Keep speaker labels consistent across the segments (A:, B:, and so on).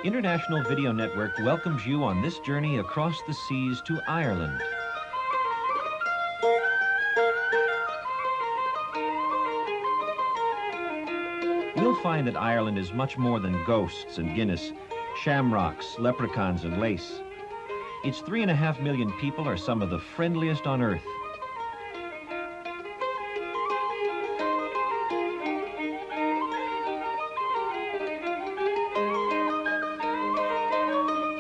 A: International Video Network welcomes you on this journey across the seas to Ireland. We'll find that Ireland is much more than ghosts and Guinness, shamrocks, leprechauns, and lace. Its 3.5 million people are some of the friendliest on earth.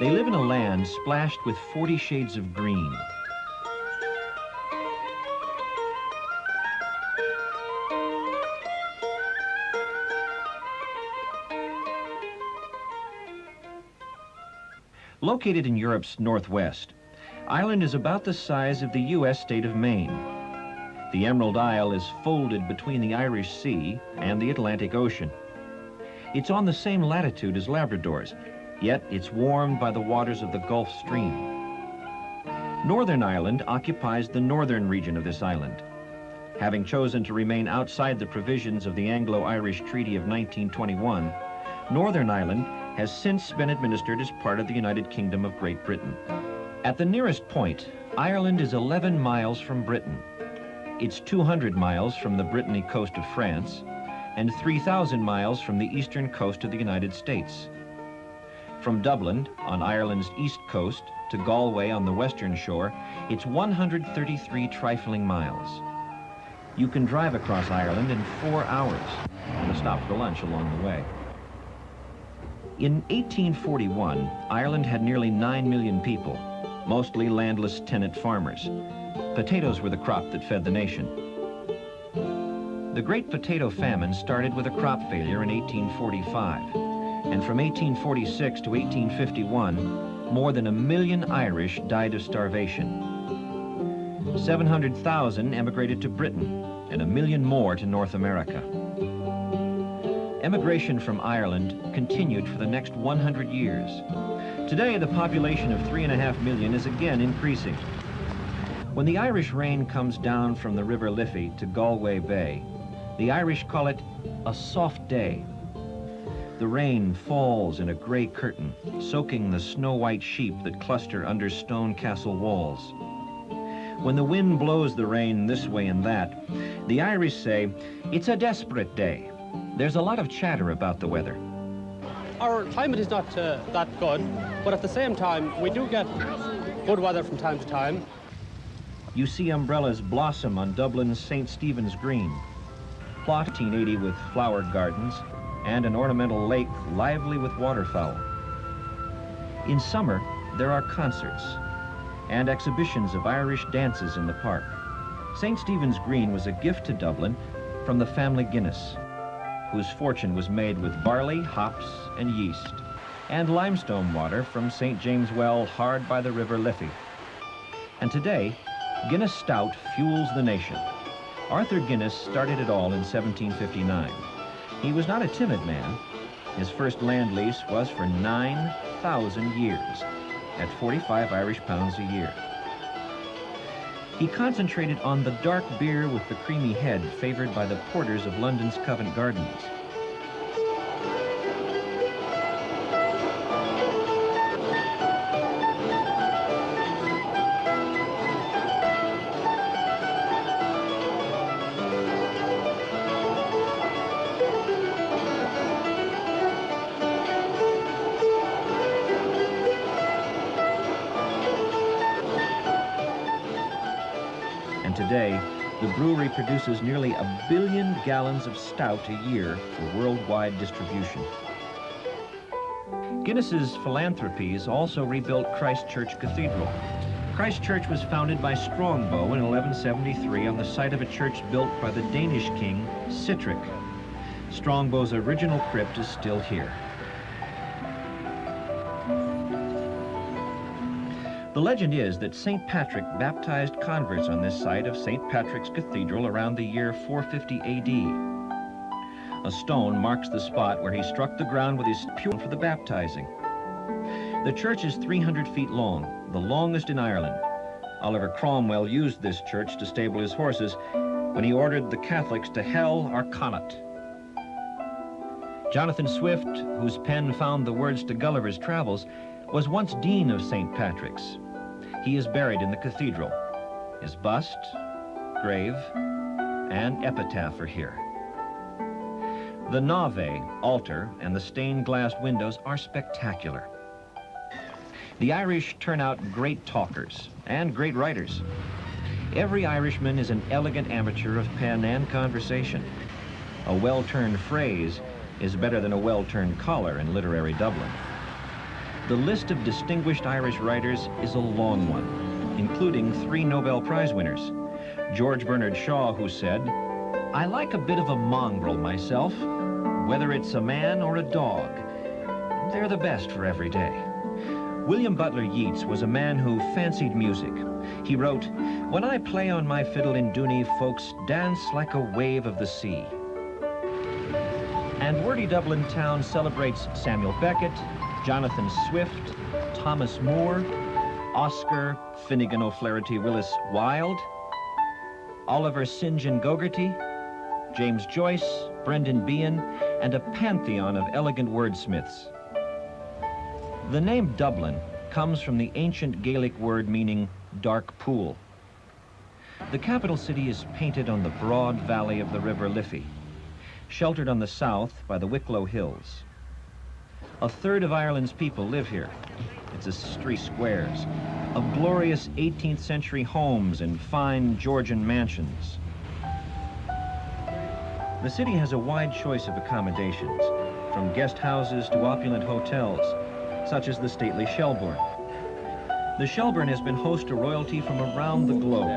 A: They live in a land splashed with 40 shades of green. Located in Europe's northwest, Ireland is about the size of the U.S. state of Maine. The Emerald Isle is folded between the Irish Sea and the Atlantic Ocean. It's on the same latitude as Labrador's, yet it's warmed by the waters of the Gulf Stream. Northern Ireland occupies the northern region of this island. Having chosen to remain outside the provisions of the Anglo-Irish Treaty of 1921, Northern Ireland has since been administered as part of the United Kingdom of Great Britain. At the nearest point, Ireland is 11 miles from Britain. It's 200 miles from the Brittany coast of France and 3,000 miles from the eastern coast of the United States. From Dublin, on Ireland's east coast, to Galway on the western shore, it's 133 trifling miles. You can drive across Ireland in 4 hours, with a stop for lunch along the way. In 1841, Ireland had nearly 9 million people, mostly landless tenant farmers. Potatoes were the crop that fed the nation. The Great Potato Famine started with a crop failure in 1845, and from 1846 to 1851, more than 1 million Irish died of starvation. 700,000 emigrated to Britain, and 1 million more to North America. Emigration from Ireland continued for the next 100 years. Today, the population of 3.5 million is again increasing. When the Irish rain comes down from the River Liffey to Galway Bay, the Irish call it a soft day. The rain falls in a gray curtain, soaking the snow-white sheep that cluster under stone castle walls. When the wind blows the rain this way and that, the Irish say, "It's a desperate day." There's a lot of chatter about the weather.
B: Our climate is not that good, but at the same time, we do get good weather from time to time.
A: You see umbrellas blossom on Dublin's St. Stephen's Green, plot 1880 with flower gardens, and an ornamental lake lively with waterfowl. In summer, there are concerts and exhibitions of Irish dances in the park. St. Stephen's Green was a gift to Dublin from the family Guinness, whose fortune was made with barley, hops, and yeast, and limestone water from St. James Well hard by the River Liffey. And today, Guinness Stout fuels the nation. Arthur Guinness started it all in 1759. He was not a timid man. His first land lease was for 9,000 years at 45 Irish pounds a year. He concentrated on the dark beer with the creamy head favored by the porters of London's Covent Gardens. And today, the brewery produces nearly 1 billion gallons of stout a year for worldwide distribution. Guinness's philanthropies also rebuilt Christ Church Cathedral. Christ Church was founded by Strongbow in 1173 on the site of a church built by the Danish king Sitrick. Strongbow's original crypt is still here. The legend is that St. Patrick baptized converts on this site of St. Patrick's Cathedral around the year 450 AD. A stone marks the spot where he struck the ground with his spear for the baptizing. The church is 300 feet long, the longest in Ireland. Oliver Cromwell used this church to stable his horses when he ordered the Catholics to hell or Connaught. Jonathan Swift, whose pen found the words to Gulliver's Travels, was once Dean of St. Patrick's. He is buried in the cathedral. His bust, grave, and epitaph are here. The nave, altar, and the stained glass windows are spectacular. The Irish turn out great talkers and great writers. Every Irishman is an elegant amateur of pen and conversation. A well-turned phrase is better than a well-turned collar in literary Dublin. The list of distinguished Irish writers is a long one, including 3 Nobel Prize winners. George Bernard Shaw, who said, "I like a bit of a mongrel myself, whether it's a man or a dog. They're the best for every day." William Butler Yeats was a man who fancied music. He wrote, "When I play on my fiddle in Dooney, folks dance like a wave of the sea." And wordy Dublin town celebrates Samuel Beckett, Jonathan Swift, Thomas Moore, Oscar Finnegan O'Flaherty Willis Wilde, Oliver St. John Gogarty, James Joyce, Brendan Behan, and a pantheon of elegant wordsmiths. The name Dublin comes from the ancient Gaelic word meaning dark pool. The capital city is painted on the broad valley of the River Liffey, sheltered on the south by the Wicklow Hills. A third of Ireland's people live here. It's a 3 squares of glorious 18th century homes and fine Georgian mansions. The city has a wide choice of accommodations, from guest houses to opulent hotels, such as the stately Shelbourne. The Shelbourne has been host to royalty from around the globe.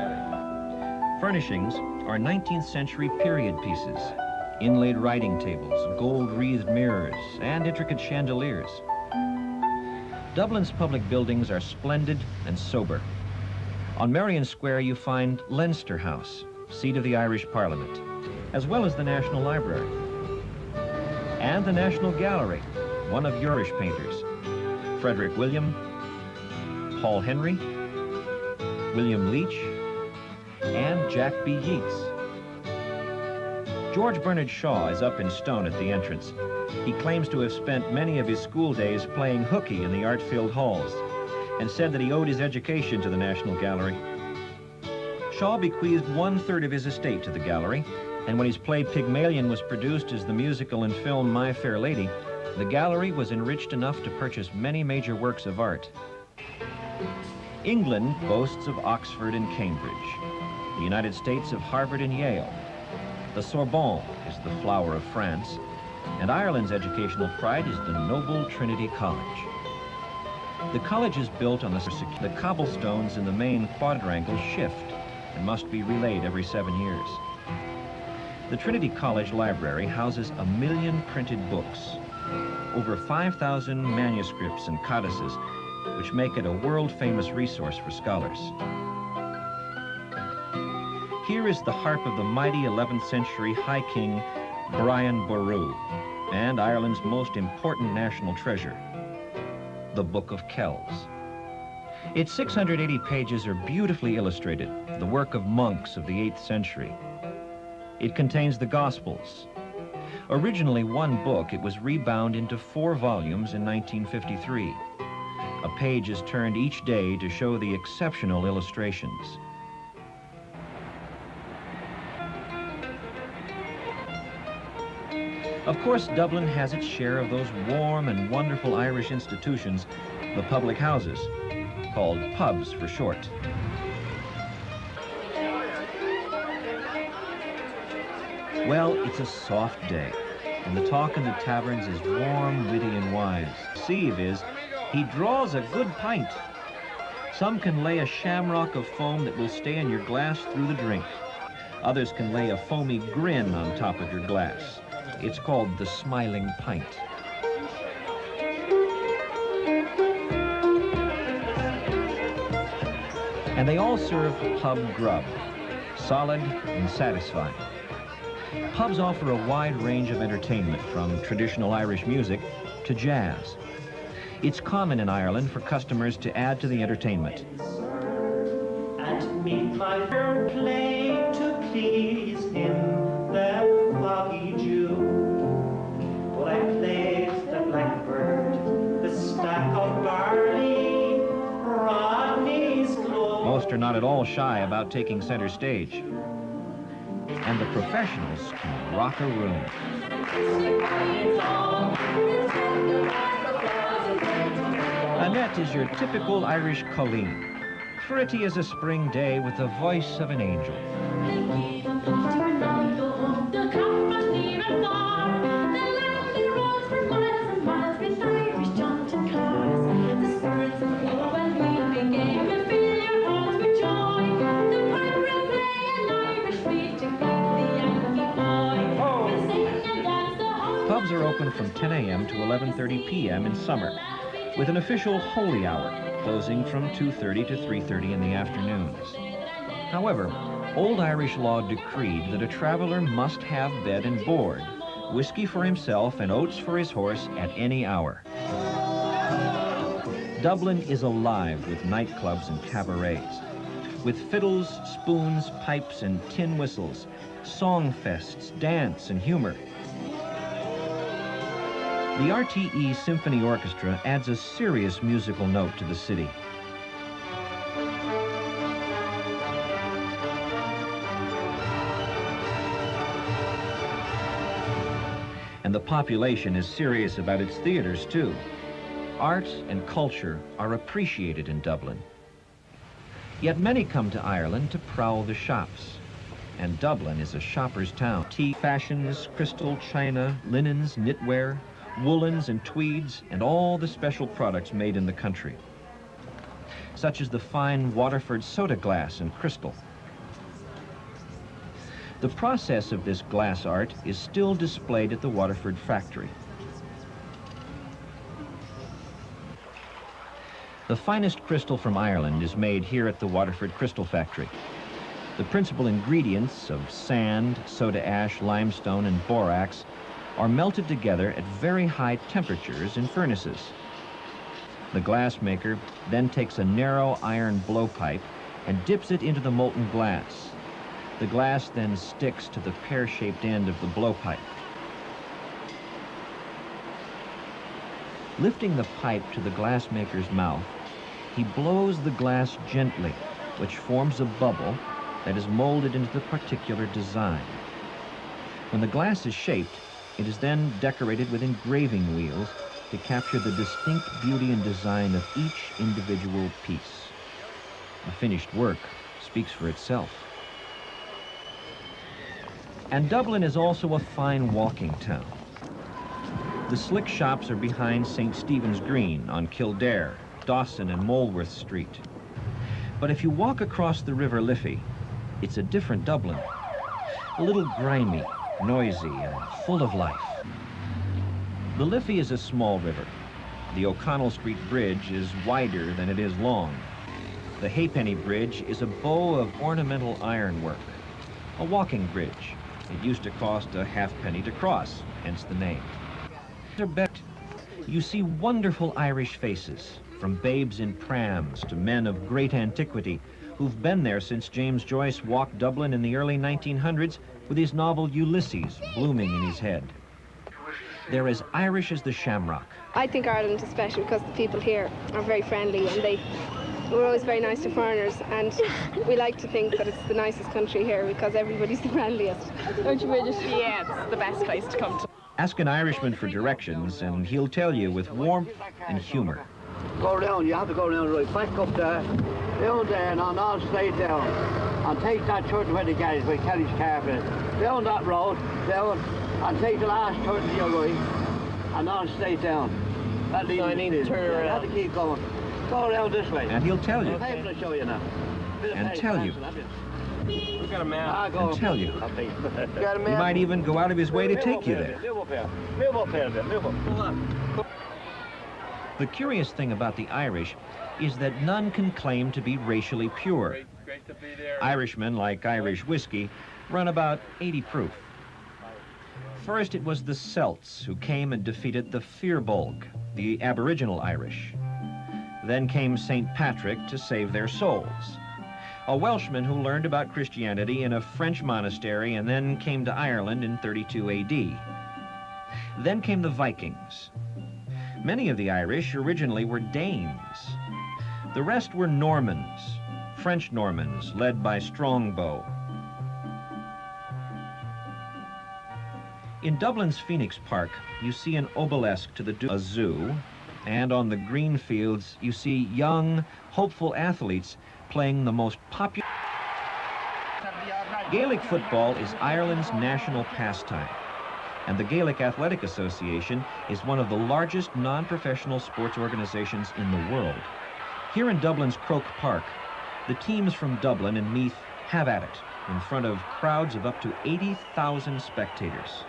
A: Furnishings are 19th century period pieces, inlaid writing tables, gold-wreathed mirrors, and intricate chandeliers. Dublin's public buildings are splendid and sober. On Merrion Square you find Leinster House, seat of the Irish Parliament, as well as the National Library, and the National Gallery, one of Irish painters, Frederick William, Paul Henry, William Leach, and Jack B. Yeats. George Bernard Shaw is up in stone at the entrance. He claims to have spent many of his school days playing hooky in the art-filled halls, and said that he owed his education to the National Gallery. Shaw bequeathed 1/3 of his estate to the gallery, and when his play Pygmalion was produced as the musical and film My Fair Lady, the gallery was enriched enough to purchase many major works of art. England boasts of Oxford and Cambridge, the United States of Harvard and Yale. The Sorbonne is the flower of France, and Ireland's educational pride is the noble Trinity College. The college is built on the cobblestones in the main quadrangle shift and must be relayed every 7 years. The Trinity College Library houses 1 million printed books, over 5,000 manuscripts and codices, which make it a world-famous resource for scholars. Here is the harp of the mighty 11th century High King Brian Boru, and Ireland's most important national treasure, the Book of Kells. Its 680 pages are beautifully illustrated, the work of monks of the 8th century. It contains the Gospels. Originally 1 book, it was rebound into 4 volumes in 1953. A page is turned each day to show the exceptional illustrations. Of course, Dublin has its share of those warm and wonderful Irish institutions, the public houses, called pubs for short. Well, it's a soft day, and the talk in the taverns is warm, witty, and wise. Sieve is, he draws a good pint. Some can lay a shamrock of foam that will stay in your glass through the drink. Others can lay a foamy grin on top of your glass. It's called the smiling pint. And they all serve pub grub, solid and satisfying. Pubs offer a wide range of entertainment, from traditional Irish music to jazz. It's common in Ireland for customers to add to the entertainment.
C: And meet my fair play to please him, that foggy Jew. But I
A: most are not at all shy about taking center stage. And the professionals can rock a room. Annette is your typical Irish colleen, pretty as a spring day with the voice of an angel. Pubs are open from 10 a.m. to 11:30 p.m. in summer, with an official holy hour, closing from 2:30 to 3:30 in the afternoons. However, old Irish law decreed that a traveler must have bed and board, whiskey for himself and oats for his horse at any hour. Dublin is alive with nightclubs and cabarets, with fiddles, spoons, pipes, and tin whistles, song fests, dance, and humor. The RTE Symphony Orchestra adds a serious musical note to the city. And the population is serious about its theaters, too. Art and culture are appreciated in Dublin. Yet many come to Ireland to prowl the shops. And Dublin is a shopper's town. Tea, fashions, crystal, china, linens, knitwear, woolens and tweeds, and all the special products made in the country, such as the fine Waterford soda glass and crystal. The process of this glass art is still displayed at the Waterford factory. The finest crystal from Ireland is made here at the Waterford Crystal Factory. The principal ingredients of sand, soda ash, limestone, and borax are melted together at very high temperatures in furnaces. The glassmaker then takes a narrow iron blowpipe and dips it into the molten glass. The glass then sticks to the pear-shaped end of the blowpipe. Lifting the pipe to the glassmaker's mouth, he blows the glass gently, which forms a bubble that is molded into the particular design. When the glass is shaped, it is then decorated with engraving wheels to capture the distinct beauty and design of each individual piece. The finished work speaks for itself. And Dublin is also a fine walking town. The slick shops are behind St. Stephen's Green on Kildare, Dawson, and Molworth Street. But if you walk across the River Liffey, it's a different Dublin. A little grimy, noisy, and full of life. The Liffey is a small river. The O'Connell Street Bridge is wider than it is long. The Halfpenny Bridge is a bow of ornamental ironwork, a walking bridge. It used to cost a halfpenny to cross, hence the name. You see wonderful Irish faces, from babes in prams to men of great antiquity who've been there since James Joyce walked Dublin in the early 1900s with his novel Ulysses blooming in his head. They're as Irish as the shamrock.
D: I think Ireland is special because the people here are very friendly and we're always very nice to foreigners, and we like to think that it's the nicest country here because everybody's the friendliest. Don't you, Bridget?
E: Yeah, it's the best place to come to.
A: Ask an Irishman for directions and he'll tell you with warmth and humor.
F: Go around, you have to go around right back up there, down there and on all straight down. And take that turn where the garage, where Kelly's carpet. Down that road, down, and take the last turn to your right, and on straight down. That leads
E: So I need to turn around.
F: You have to keep going. Go around this way.
A: And he'll tell you.
F: I'm going to show you now.
A: And tell you.
B: We've got a map.
A: And tell you.
F: Got a
A: He
F: man?
A: might even go out of his way to take you there.
F: Move up here. Move up here a bit. Move up. Come on.
A: The curious thing about the Irish is that none can claim to be racially pure.
B: Great to be there.
A: Irishmen, like Irish whiskey, run about 80 proof. First, it was the Celts who came and defeated the Firbolg, the Aboriginal Irish. Then came St. Patrick to save their souls. A Welshman who learned about Christianity in a French monastery and then came to Ireland in 32 AD. Then came the Vikings. Many of the Irish originally were Danes. The rest were Normans, French Normans led by Strongbow. In Dublin's Phoenix Park, you see an obelisk to a zoo, and on the green fields, you see young, hopeful athletes playing the most popular. Gaelic football is Ireland's national pastime, and the Gaelic Athletic Association is one of the largest non-professional sports organizations in the world. Here in Dublin's Croke Park, the teams from Dublin and Meath have at it in front of crowds of up to 80,000 spectators.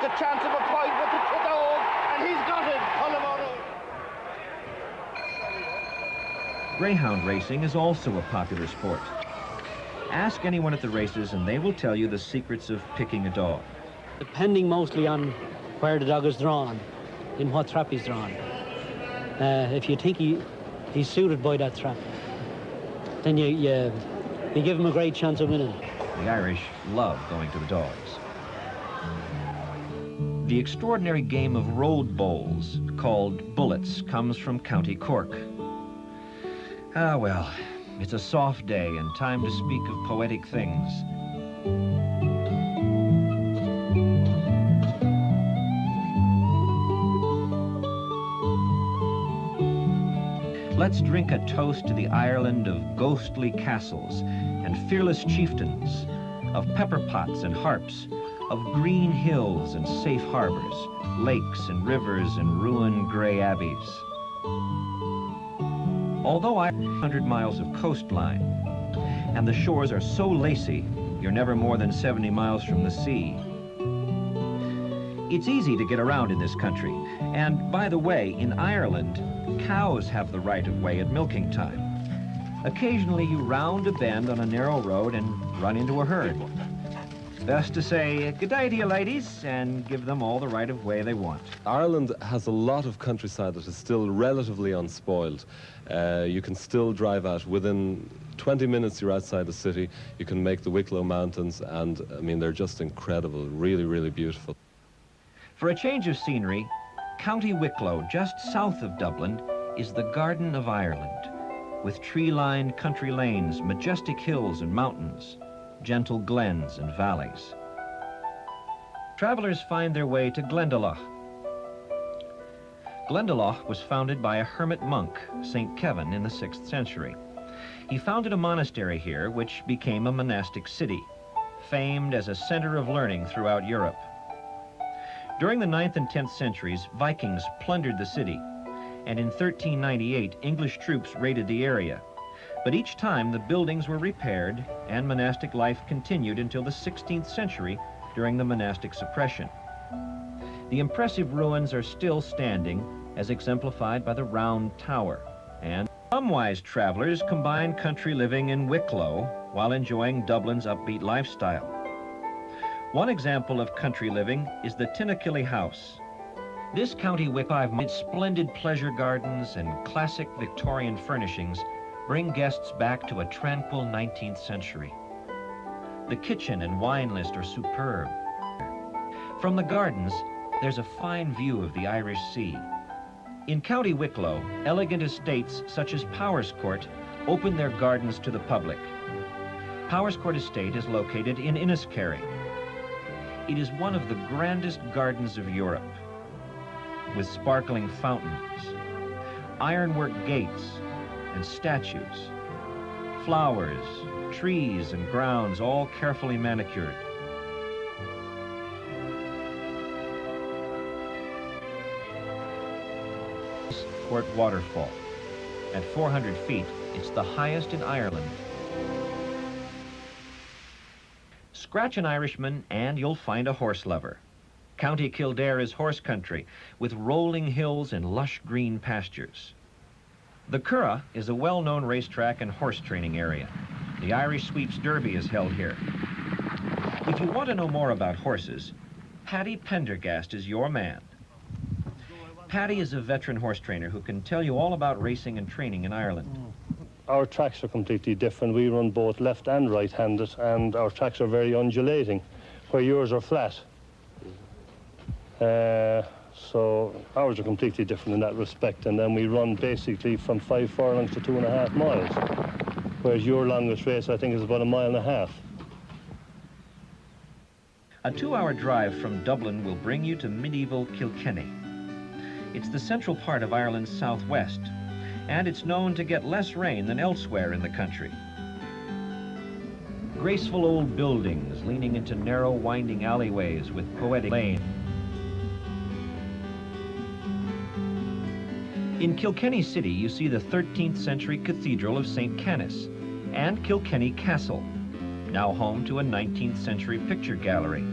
F: The chance of a point with the kick home, and he's got it.
A: Greyhound racing is also a popular sport. Ask anyone at the races and they will tell you the secrets of picking a dog.
G: Depending mostly on where the dog is drawn, in what trap he's drawn. If you think he's suited by that trap, then you give him a great chance of winning.
A: The Irish love going to the dogs. The extraordinary game of road bowls, called bullets, comes from County Cork. Ah, well, it's a soft day and time to speak of poetic things. Let's drink a toast to the Ireland of ghostly castles and fearless chieftains, of pepper pots and harps, of green hills and safe harbors, lakes and rivers and ruined grey abbeys. Although I have 100 miles of coastline, and the shores are so lacy, you're never more than 70 miles from the sea. It's easy to get around in this country, and by the way, in Ireland, cows have the right of way at milking time. Occasionally you round a bend on a narrow road and run into a herd. Best to say, good day to you ladies, and give them all the right of way they want.
H: Ireland has a lot of countryside that is still relatively unspoiled. You can still drive out. Within 20 minutes you're outside the city. You can make the Wicklow Mountains, and I mean, they're just incredible, really, really beautiful.
A: For a change of scenery, County Wicklow, just south of Dublin, is the Garden of Ireland, with tree-lined country lanes, majestic hills and mountains, gentle glens and valleys. Travelers find their way to Glendalough. Glendalough was founded by a hermit monk, St. Kevin, in the 6th century. He founded a monastery here, which became a monastic city, famed as a center of learning throughout Europe. During the 9th and 10th centuries, Vikings plundered the city, and in 1398, English troops raided the area. But each time the buildings were repaired and monastic life continued until the 16th century during the monastic suppression. The impressive ruins are still standing, as exemplified by the round tower. And some wise travelers combine country living in Wicklow while enjoying Dublin's upbeat lifestyle. One example of country living is the Tinakilly House. This County Wicklow, with splendid pleasure gardens and classic Victorian furnishings, bring guests back to a tranquil 19th century. The kitchen and wine list are superb. From the gardens, there's a fine view of the Irish Sea. In County Wicklow, elegant estates such as Powerscourt open their gardens to the public. Powerscourt Estate is located in Inniskerry. It is one of the grandest gardens of Europe, with sparkling fountains, ironwork gates, and statues, flowers, trees, and grounds, all carefully manicured. Court Waterfall. At 400 feet, it's the highest in Ireland. Scratch an Irishman and you'll find a horse lover. County Kildare is horse country, with rolling hills and lush green pastures. The Curragh is a well-known racetrack and horse training area. The Irish Sweeps Derby is held here. If you want to know more about horses, Paddy Pendergast is your man. Paddy is a veteran horse trainer who can tell you all about racing and training in Ireland.
I: our tracks are completely different. We run both left and right-handed, and our tracks are very undulating, where yours are flat. So ours are completely different in that respect, and then we run basically from 5 furlongs to 2.5 miles, whereas your longest race, I think, is about 1.5 miles.
A: A 2-hour drive from Dublin will bring you to medieval Kilkenny. It's the central part of Ireland's southwest, and it's known to get less rain than elsewhere in the country. Graceful old buildings leaning into narrow, winding alleyways with poetic lane. In Kilkenny City, you see the 13th century Cathedral of St. Canice and Kilkenny Castle, now home to a 19th century picture gallery,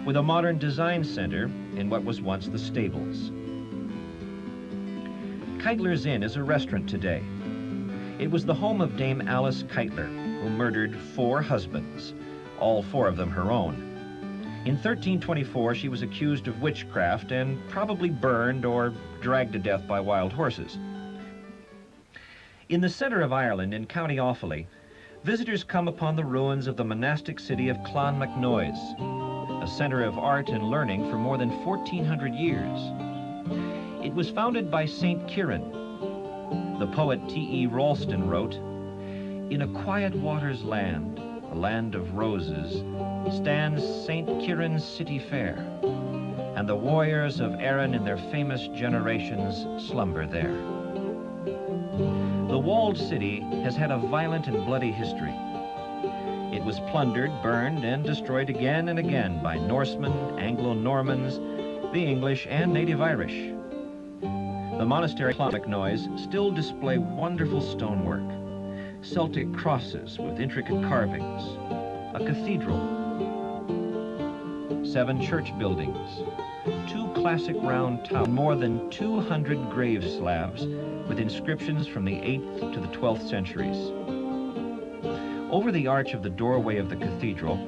A: with a modern design center in what was once the stables. Keitler's Inn is a restaurant today. It was the home of Dame Alice Keitler, who murdered 4 husbands, all 4 of them her own. In 1324, she was accused of witchcraft and probably burned or dragged to death by wild horses. In the center of Ireland, in County Offaly, visitors come upon the ruins of the monastic city of Clonmacnoise, a center of art and learning for more than 1,400 years. It was founded by St. Kieran. The poet T.E. Ralston wrote, "In a quiet water's land, a land of roses, stands St. Kieran's city fair, and the warriors of Erin in their famous generations slumber there." The walled city has had a violent and bloody history. It was plundered, burned, and destroyed again and again by Norsemen, Anglo-Normans, the English, and native Irish. The monastery of Clonmacnoise still display wonderful stonework, Celtic crosses with intricate carvings, a cathedral, 7 church buildings, 2 classic round towers, more than 200 grave slabs with inscriptions from the 8th to the 12th centuries. Over the arch of the doorway of the cathedral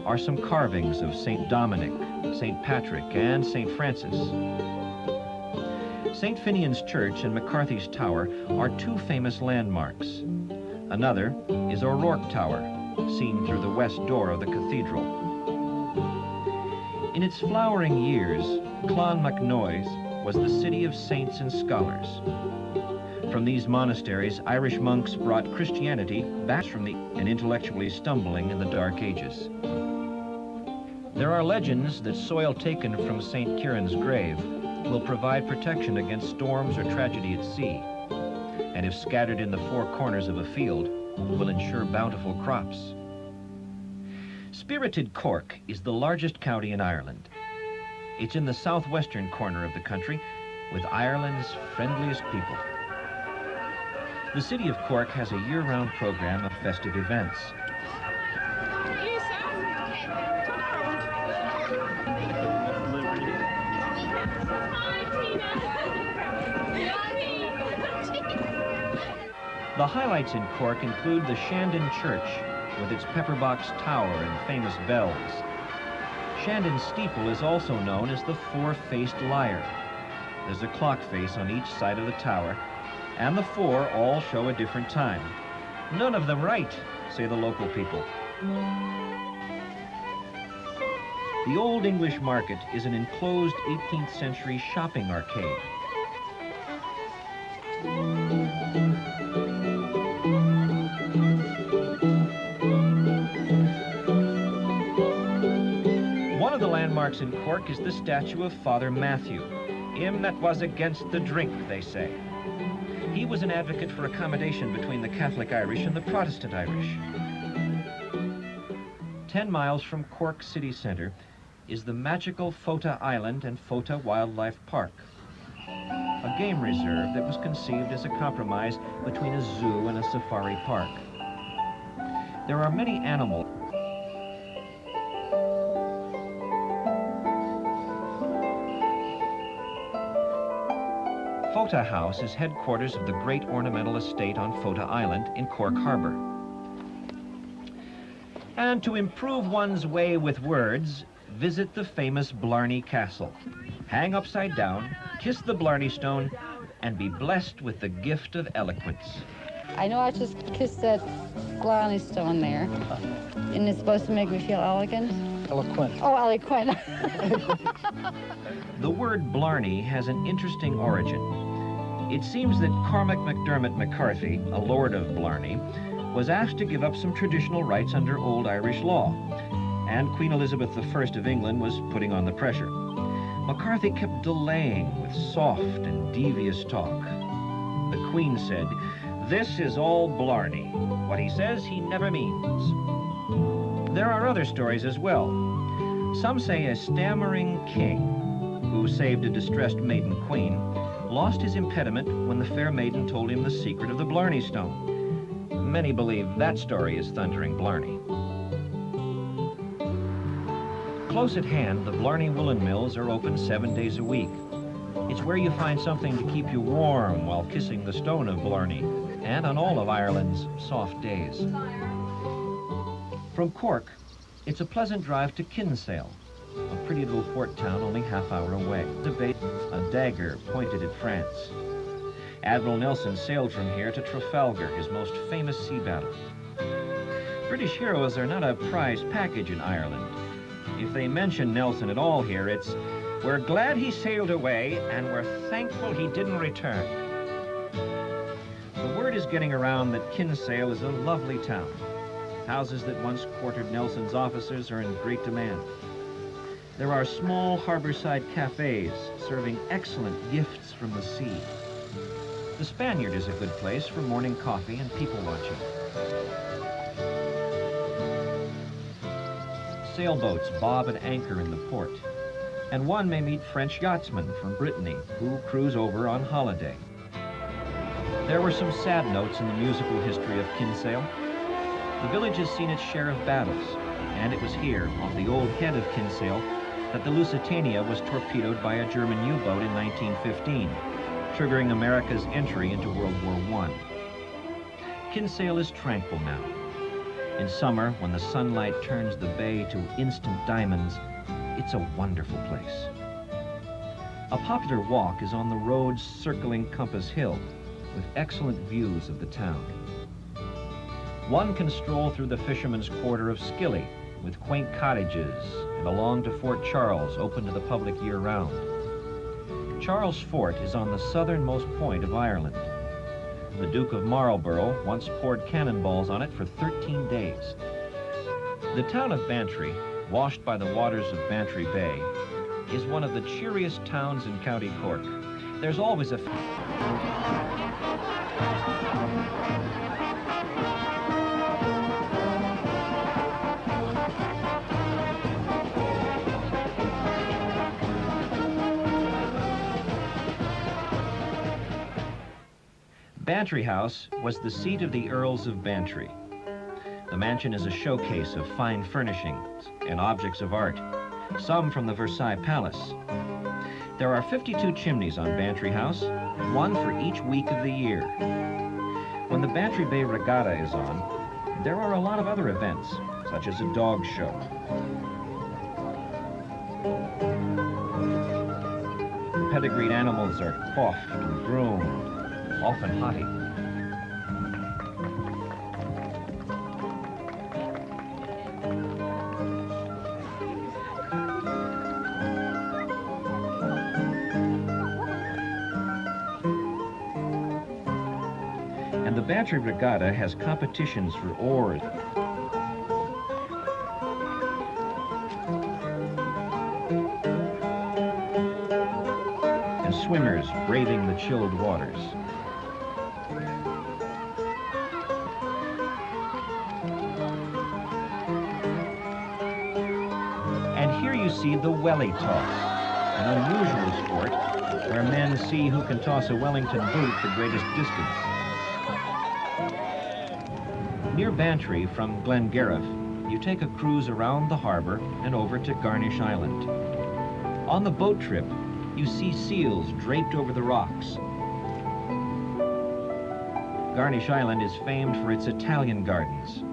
A: are some carvings of St. Dominic, St. Patrick, and St. Francis. St. Finian's Church and McCarthy's Tower are 2 famous landmarks. Another is O'Rourke Tower, seen through the west door of the cathedral. In its flowering years, Clonmacnoise was the city of saints and scholars. From these monasteries, Irish monks brought Christianity back from the and intellectually stumbling in the Dark Ages. There are legends that soil taken from St. Kieran's grave will provide protection against storms or tragedy at sea, and if scattered in the 4 corners of a field, will ensure bountiful crops. Spirited Cork is the largest county in Ireland. It's in the southwestern corner of the country, with Ireland's friendliest people. The city of Cork has a year-round program of festive events. The highlights in Cork include the Shandon Church, with its pepperbox tower and famous bells. Shandon's steeple is also known as the 4-faced lyre. There's a clock face on each side of the tower, and the 4 all show a different time. None of them right, say the local people. The Old English Market is an enclosed 18th century shopping arcade. One of the landmarks in Cork is the statue of Father Matthew, him that was against the drink, they say. He was an advocate for accommodation between the Catholic Irish and the Protestant Irish. 10 miles from Cork city centre is the magical Fota Island and Fota Wildlife Park, a game reserve that was conceived as a compromise between a zoo and a safari park. There are many animals. Fota House is headquarters of the great ornamental estate on Fota Island in Cork Harbour. And to improve one's way with words, visit the famous Blarney Castle. Hang upside down, kiss the Blarney Stone, and be blessed with the gift of eloquence.
J: I know I just kissed that Blarney stone there, and it's supposed to make me feel elegant.
K: Eloquent.
J: Oh, eloquent.
A: The word Blarney has an interesting origin. It seems that Cormac MacDermot McCarthy, a lord of Blarney, was asked to give up some traditional rights under old Irish law, and Queen Elizabeth I of England was putting on the pressure. McCarthy kept delaying with soft and devious talk. The Queen said, "This is all Blarney. What he says, he never means." There are other stories as well. Some say a stammering king, who saved a distressed maiden queen, lost his impediment when the fair maiden told him the secret of the Blarney Stone. Many believe that story is thundering Blarney. Close at hand, the Blarney woolen mills are open 7 days a week. It's where you find something to keep you warm while kissing the stone of Blarney, and on all of Ireland's soft days. From Cork, it's a pleasant drive to Kinsale, a pretty little port town only half-hour away. A dagger pointed at France. Admiral Nelson sailed from here to Trafalgar, his most famous sea battle. British heroes are not a prized package in Ireland. If they mention Nelson at all here, it's, "We're glad he sailed away, and we're thankful he didn't return." The word is getting around that Kinsale is a lovely town. Houses that once quartered Nelson's officers are in great demand. There are small harborside cafes serving excellent gifts from the sea. The Spaniard is a good place for morning coffee and people watching. Sailboats bob and anchor in the port, and one may meet French yachtsmen from Brittany who cruise over on holiday. There were some sad notes in the musical history of Kinsale. The village has seen its share of battles, and it was here, off the old head of Kinsale, that the Lusitania was torpedoed by a German U-boat in 1915, triggering America's entry into World War I. Kinsale is tranquil now. In summer, when the sunlight turns the bay to instant diamonds, it's a wonderful place. A popular walk is on the roads circling Compass Hill, with excellent views of the town. One can stroll through the fisherman's quarter of Skilly, with quaint cottages, and along to Fort Charles, open to the public year-round. Charles Fort is on the southernmost point of Ireland. The Duke of Marlborough once poured cannonballs on it for 13 days. The town of Bantry, washed by the waters of Bantry Bay, is one of the cheeriest towns in County Cork. There's always a... Bantry House was the seat of the Earls of Bantry. The mansion is a showcase of fine furnishings and objects of art, some from the Versailles Palace. There are 52 chimneys on Bantry House, one for each week of the year. When the Bantry Bay Regatta is on, there are a lot of other events, such as a dog show. Pedigreed animals are coiffed and groomed, often haughty. And the Bantry Regatta has competitions for oars. And swimmers braving the chilled waters. See the welly toss, an unusual sport where men see who can toss a Wellington boot the greatest distance. Near Bantry from Glengariff, you take a cruise around the harbor and over to Garnish Island. On the boat trip, you see seals draped over the rocks. Garnish Island is famed for its Italian gardens.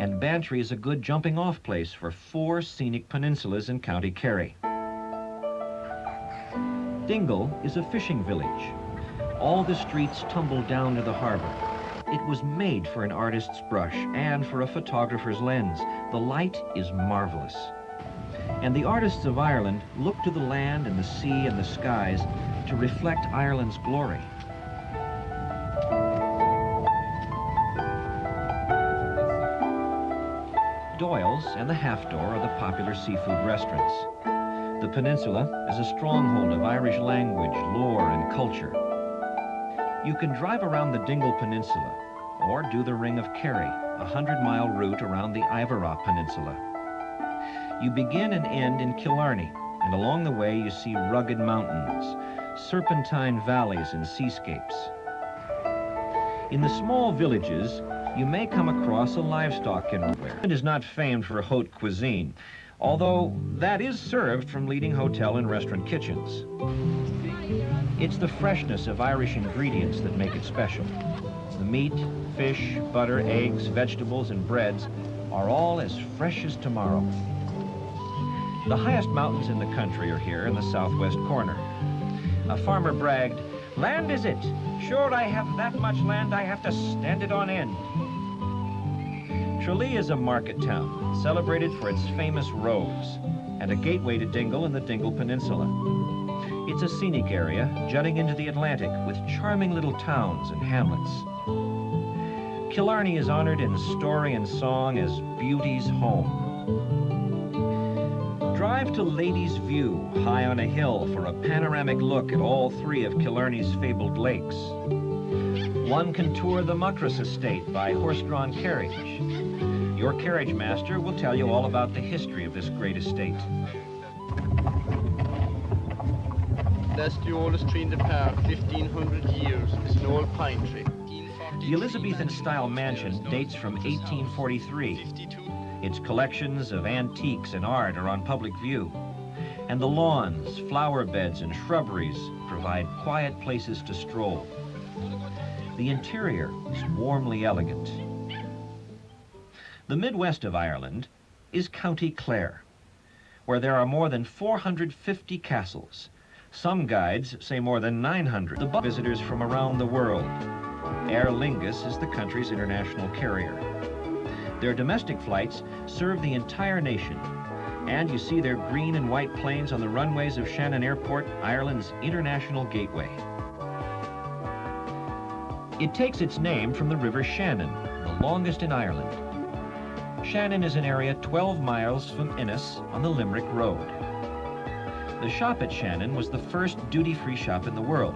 A: and Bantry is a good jumping-off place for 4 scenic peninsulas in County Kerry. Dingle is a fishing village. All the streets tumble down to the harbor. It was made for an artist's brush and for a photographer's lens. The light is marvelous. And the artists of Ireland look to the land and the sea and the skies to reflect Ireland's glory. Doyle's and the Half Door are the popular seafood restaurants. The peninsula is a stronghold of Irish language, lore, and culture. You can drive around the Dingle Peninsula or do the Ring of Kerry, a 100-mile route around the Iveragh Peninsula. You begin and end in Killarney, and along the way you see rugged mountains, serpentine valleys, and seascapes. In the small villages, you may come across a livestock inn. It is not famed for haute cuisine, although that is served from leading hotel and restaurant kitchens. It's the freshness of Irish ingredients that make it special. The meat, fish, butter, eggs, vegetables, and breads are all as fresh as tomorrow. The highest mountains in the country are here in the southwest corner. A farmer bragged, "Land is it? Sure, I have that much land, I have to stand it on end." Tralee is a market town, celebrated for its famous rose, and a gateway to Dingle and the Dingle Peninsula. It's a scenic area jutting into the Atlantic with charming little towns and hamlets. Killarney is honored in story and song as beauty's home. Drive to Lady's View, high on a hill, for a panoramic look at all 3 of Killarney's fabled lakes. One can tour the Muckross estate by horse-drawn carriage. Your carriage master will tell you all about the history of this great estate.
K: That's the oldest tree in the park, 1,500 years. It's an old pine tree.
A: The Elizabethan-style mansion dates from 1843. Its collections of antiques and art are on public view. And the lawns, flower beds, and shrubberies provide quiet places to stroll. The interior is warmly elegant. The Midwest of Ireland is County Clare, where there are more than 450 castles. Some guides say more than 900. The visitors from around the world. Aer Lingus is the country's international carrier. Their domestic flights serve the entire nation, and you see their green and white planes on the runways of Shannon Airport, Ireland's international gateway. It takes its name from the River Shannon, the longest in Ireland. Shannon is an area 12 miles from Innis on the Limerick Road. The shop at Shannon was the first duty-free shop in the world.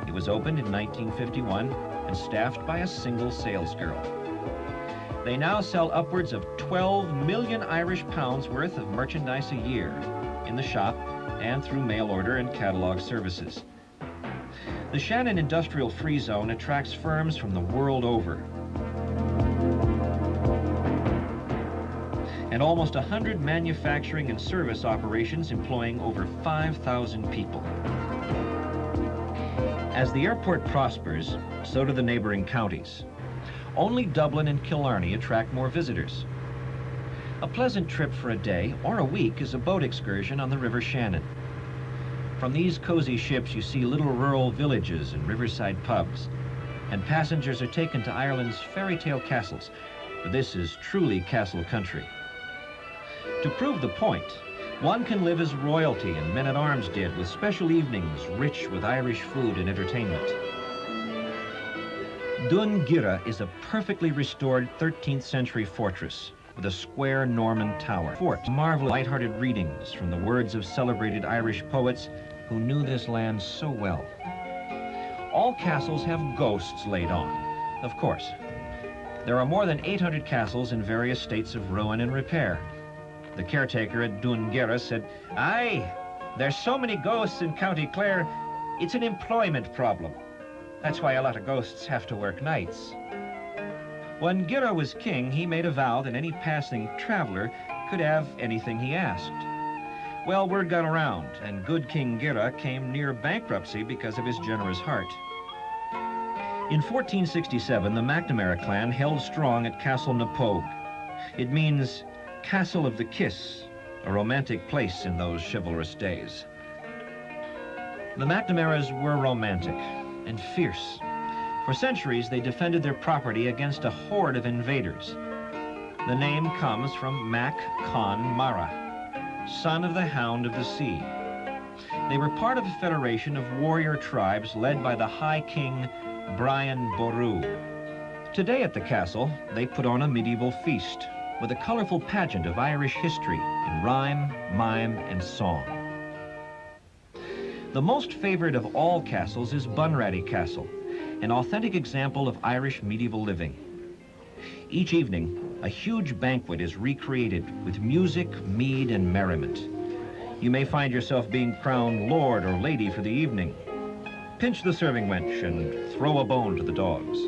A: It was opened in 1951 and staffed by a single salesgirl. They now sell upwards of 12 million Irish pounds worth of merchandise a year in the shop and through mail order and catalog services. The Shannon Industrial Free Zone attracts firms from the world over. And almost 100 manufacturing and service operations employing over 5,000 people. As the airport prospers, so do the neighboring counties. Only Dublin and Killarney attract more visitors. A pleasant trip for a day or a week is a boat excursion on the River Shannon. From these cozy ships you see little rural villages and riverside pubs, and passengers are taken to Ireland's fairy tale castles, for this is truly castle country. To prove the point, one can live as royalty and men-at-arms did, with special evenings rich with Irish food and entertainment. Dún Gire is a perfectly restored 13th century fortress with a square Norman tower. Fort, marvelous light-hearted readings from the words of celebrated Irish poets who knew this land so well. All castles have ghosts laid on, of course. There are more than 800 castles in various states of ruin and repair. The caretaker at Dún Gire said, "Aye, there's so many ghosts in County Clare, it's an employment problem. That's why a lot of ghosts have to work nights." When Gire was king, he made a vow that any passing traveler could have anything he asked. Well, word got around, and good King Gire came near bankruptcy because of his generous heart. In 1467, the McNamara clan held strong at Castle Napogue. It means Castle of the Kiss, a romantic place in those chivalrous days. The McNamaras were romantic and fierce. For centuries, they defended their property against a horde of invaders. The name comes from Mac Con Mara, son of the Hound of the Sea. They were part of a federation of warrior tribes led by the High King Brian Boru. Today at the castle, they put on a medieval feast with a colorful pageant of Irish history in rhyme, mime, and song. The most favored of all castles is Bunratty Castle, an authentic example of Irish medieval living. Each evening, a huge banquet is recreated with music, mead, and merriment. You may find yourself being crowned lord or lady for the evening. Pinch the serving wench and throw a bone to the dogs.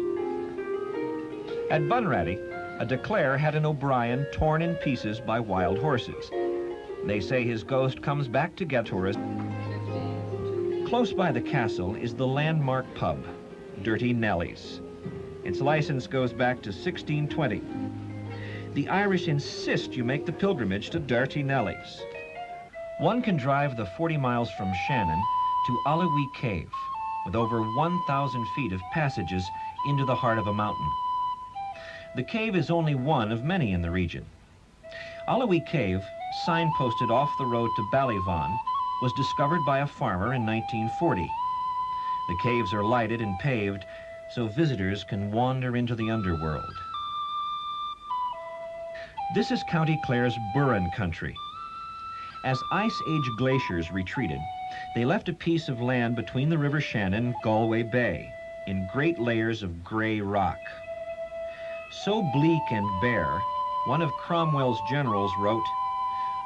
A: At Bunratty, a declare had an O'Brien torn in pieces by wild horses. They say his ghost comes back to get tourists. Close by the castle is the landmark pub, Dirty Nelly's. Its license goes back to 1620. The Irish insist you make the pilgrimage to Dirty Nelly's. One can drive the 40 miles from Shannon to Allowee Cave, with over 1,000 feet of passages into the heart of a mountain. The cave is only one of many in the region. Allowee Cave, signposted off the road to Ballyvaughan, was discovered by a farmer in 1940. The caves are lighted and paved so visitors can wander into the underworld. This is County Clare's Burren country. As Ice Age glaciers retreated, they left a piece of land between the River Shannon and Galway Bay in great layers of gray rock. So bleak and bare, one of Cromwell's generals wrote,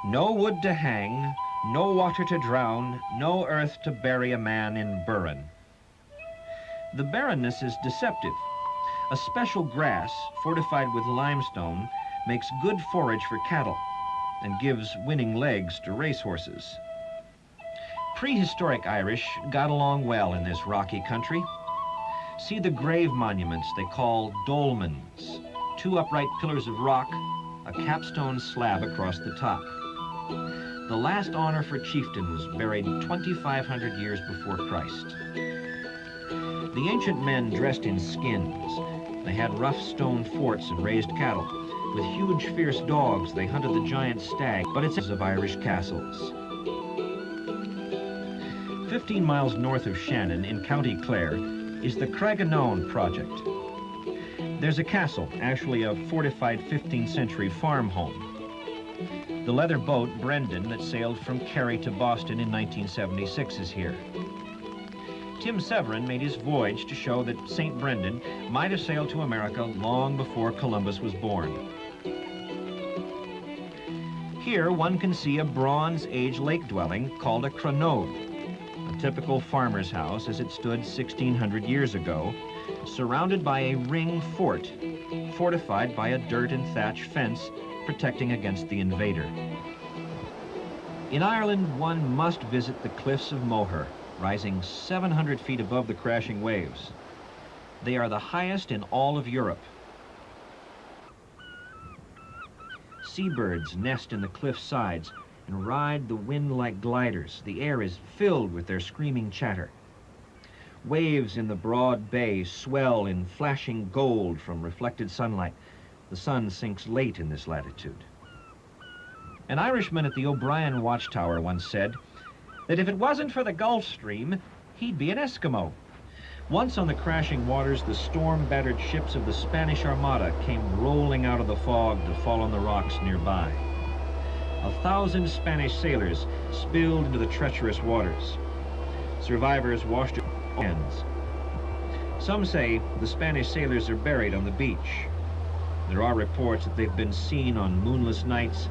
A: "No wood to hang, no water to drown, no earth to bury a man in Burren." The barrenness is deceptive. A special grass, fortified with limestone, makes good forage for cattle and gives winning legs to racehorses. Prehistoric Irish got along well in this rocky country. See the grave monuments they call dolmens, 2 upright pillars of rock, a capstone slab across the top. The last honor for chieftains buried 2,500 years before Christ. The ancient men dressed in skins. They had rough stone forts and raised cattle. With huge, fierce dogs, they hunted the giant stag, but it's of Irish castles. 15 miles north of Shannon in County Clare is the Craiganoan project. There's a castle, actually a fortified 15th century farm home. The leather boat, Brendan, that sailed from Kerry to Boston in 1976 is here. Tim Severin made his voyage to show that St. Brendan might have sailed to America long before Columbus was born. Here one can see a Bronze Age lake dwelling called a cranode, a typical farmer's house as it stood 1,600 years ago, surrounded by a ring fort, fortified by a dirt and thatch fence protecting against the invader. In Ireland, one must visit the cliffs of Moher, rising 700 feet above the crashing waves. They are the highest in all of Europe. Seabirds nest in the cliff sides and ride the wind like gliders. The air is filled with their screaming chatter. Waves in the broad bay swell in flashing gold from reflected sunlight. The sun sinks late in this latitude. An Irishman at the O'Brien Watchtower once said that if it wasn't for the Gulf Stream, he'd be an Eskimo. Once on the crashing waters, the storm-battered ships of the Spanish Armada came rolling out of the fog to fall on the rocks nearby. 1,000 Spanish sailors spilled into the treacherous waters. Survivors washed their hands. Some say the Spanish sailors are buried on the beach. There are reports that they've been seen on moonless nights.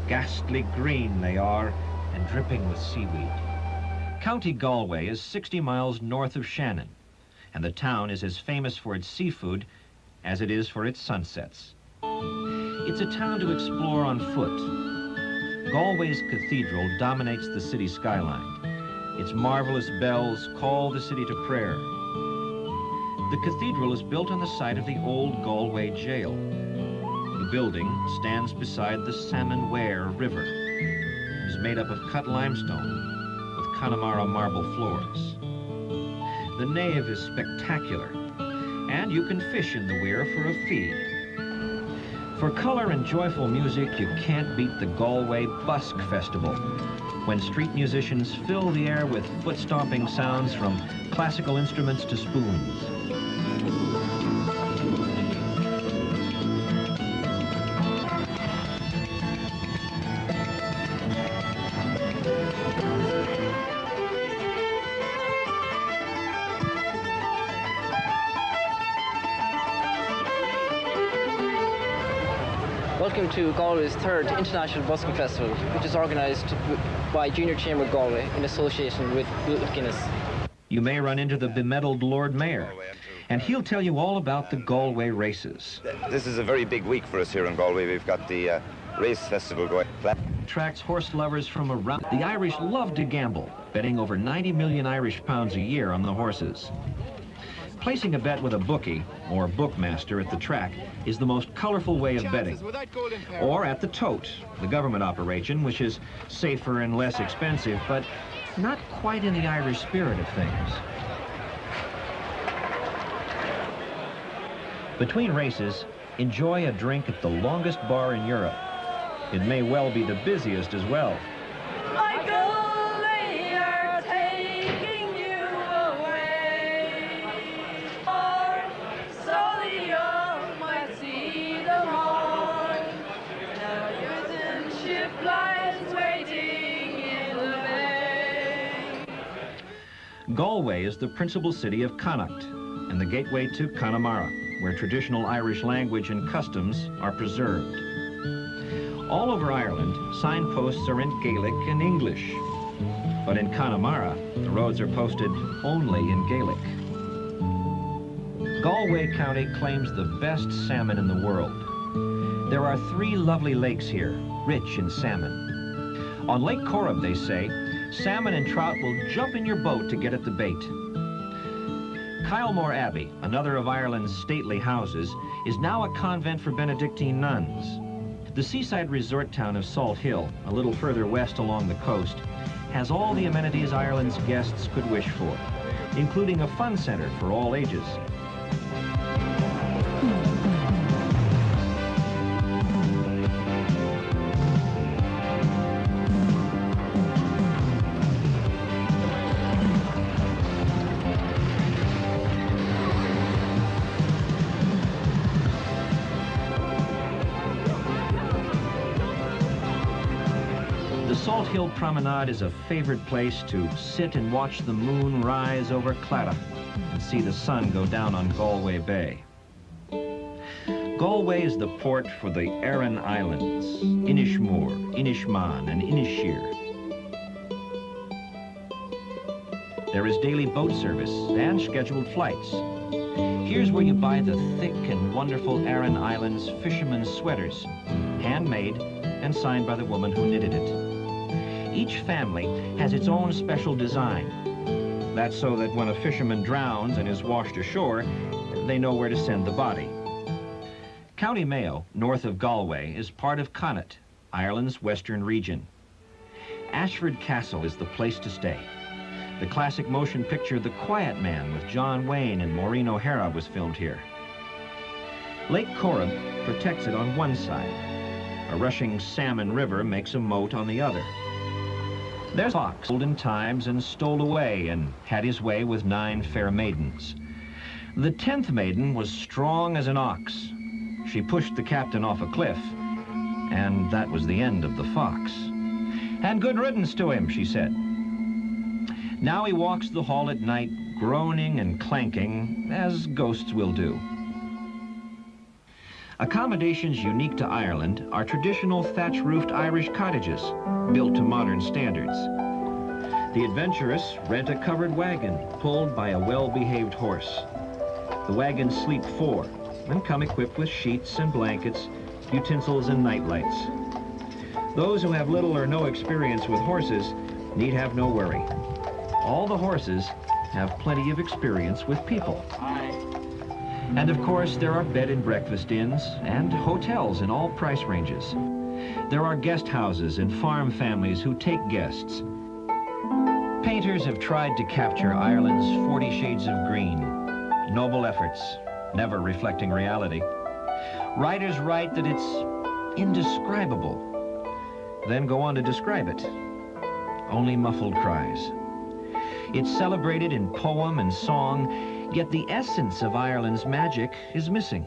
A: Ghastly green they are and dripping with seaweed. County Galway is 60 miles north of Shannon, and the town is as famous for its seafood as it is for its sunsets. It's a town to explore on foot. Galway's cathedral dominates the city skyline. Its marvelous bells call the city to prayer. The cathedral is built on the site of the old Galway jail. The building stands beside the Salmon Wear River. It is made up of cut limestone with Connemara marble floors. The nave is spectacular, and you can fish in the weir for a fee. For color and joyful music, you can't beat the Galway Busk Festival, when street musicians fill the air with foot-stomping sounds from classical instruments to spoons.
L: Welcome to Galway's third International Busking Festival, which is organised by Junior Chamber Galway in association with Guinness.
A: You may run into the bemedaled Lord Mayor, and he'll tell you all about the Galway races.
M: This is a very big week for us here in Galway. We've got the race festival going.
A: Attracts horse lovers from around. The Irish love to gamble, betting over 90 million Irish pounds a year on the horses. Placing a bet with a bookie or bookmaster at the track is the most colorful way of betting. Or at the tote, the government operation, which is safer and less expensive, but not quite in the Irish spirit of things. Between races, enjoy a drink at the longest bar in Europe. It may well be the busiest as well. Galway is the principal city of Connacht and the gateway to Connemara, where traditional Irish language and customs are preserved. All over Ireland, signposts are in Gaelic and English, but in Connemara, the roads are posted only in Gaelic. Galway County claims the best salmon in the world. There are 3 lovely lakes here, rich in salmon. On Lake Corrib, they say, salmon and trout will jump in your boat to get at the bait. Kylemore Abbey, another of Ireland's stately houses, is now a convent for Benedictine nuns. The seaside resort town of Salt Hill, a little further west along the coast, has all the amenities Ireland's guests could wish for, including a fun center for all ages. Salt Hill Promenade is a favorite place to sit and watch the moon rise over Claddagh and see the sun go down on Galway Bay. Galway is the port for the Aran Islands, Inishmore, Inishmaan, and Inisheer. There is daily boat service and scheduled flights. Here's where you buy the thick and wonderful Aran Islands fishermen's sweaters, handmade and signed by the woman who knitted it. Each family has its own special design. That's so that when a fisherman drowns and is washed ashore, they know where to send the body. County Mayo, north of Galway, is part of Connacht, Ireland's western region. Ashford Castle is the place to stay. The classic motion picture The Quiet Man with John Wayne and Maureen O'Hara was filmed here. Lake Corrib protects it on one side. A rushing salmon river makes a moat on the other. There's a fox, olden times, and stole away and had his way with 9 fair maidens. The 10th maiden was strong as an ox. She pushed the captain off a cliff, and that was the end of the fox. And good riddance to him, she said. Now he walks the hall at night, groaning and clanking, as ghosts will do. Accommodations unique to Ireland are traditional thatch-roofed Irish cottages, built to modern standards. The adventurous rent a covered wagon pulled by a well-behaved horse. The wagons sleep 4 and come equipped with sheets and blankets, utensils and nightlights. Those who have little or no experience with horses need have no worry. All the horses have plenty of experience with people. And of course, there are bed and breakfast inns and hotels in all price ranges. There are guest houses and farm families who take guests. Painters have tried to capture Ireland's 40 shades of green. Noble efforts, never reflecting reality. Writers write that it's indescribable, then go on to describe it. Only muffled cries. It's celebrated in poem and song, yet the essence of Ireland's magic is missing.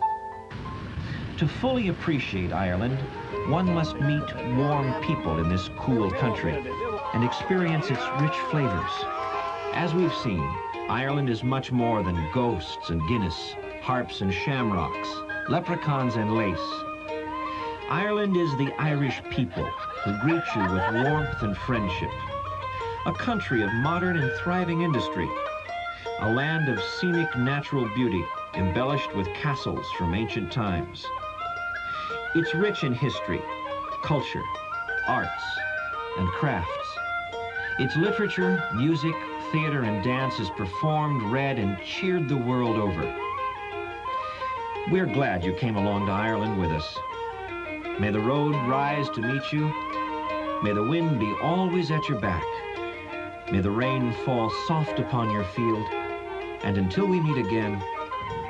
A: To fully appreciate Ireland, one must meet warm people in this cool country and experience its rich flavors. As we've seen, Ireland is much more than ghosts and Guinness, harps and shamrocks, leprechauns and lace. Ireland is the Irish people who greet you with warmth and friendship. A country of modern and thriving industry. A land of scenic natural beauty, embellished with castles from ancient times. It's rich in history, culture, arts, and crafts. Its literature, music, theater, and dance is performed, read, and cheered the world over. We're glad you came along to Ireland with us. May the road rise to meet you. May the wind be always at your back. May the rain fall soft upon your field. And until we meet again,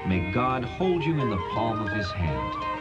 A: may God hold you in the palm of his hand.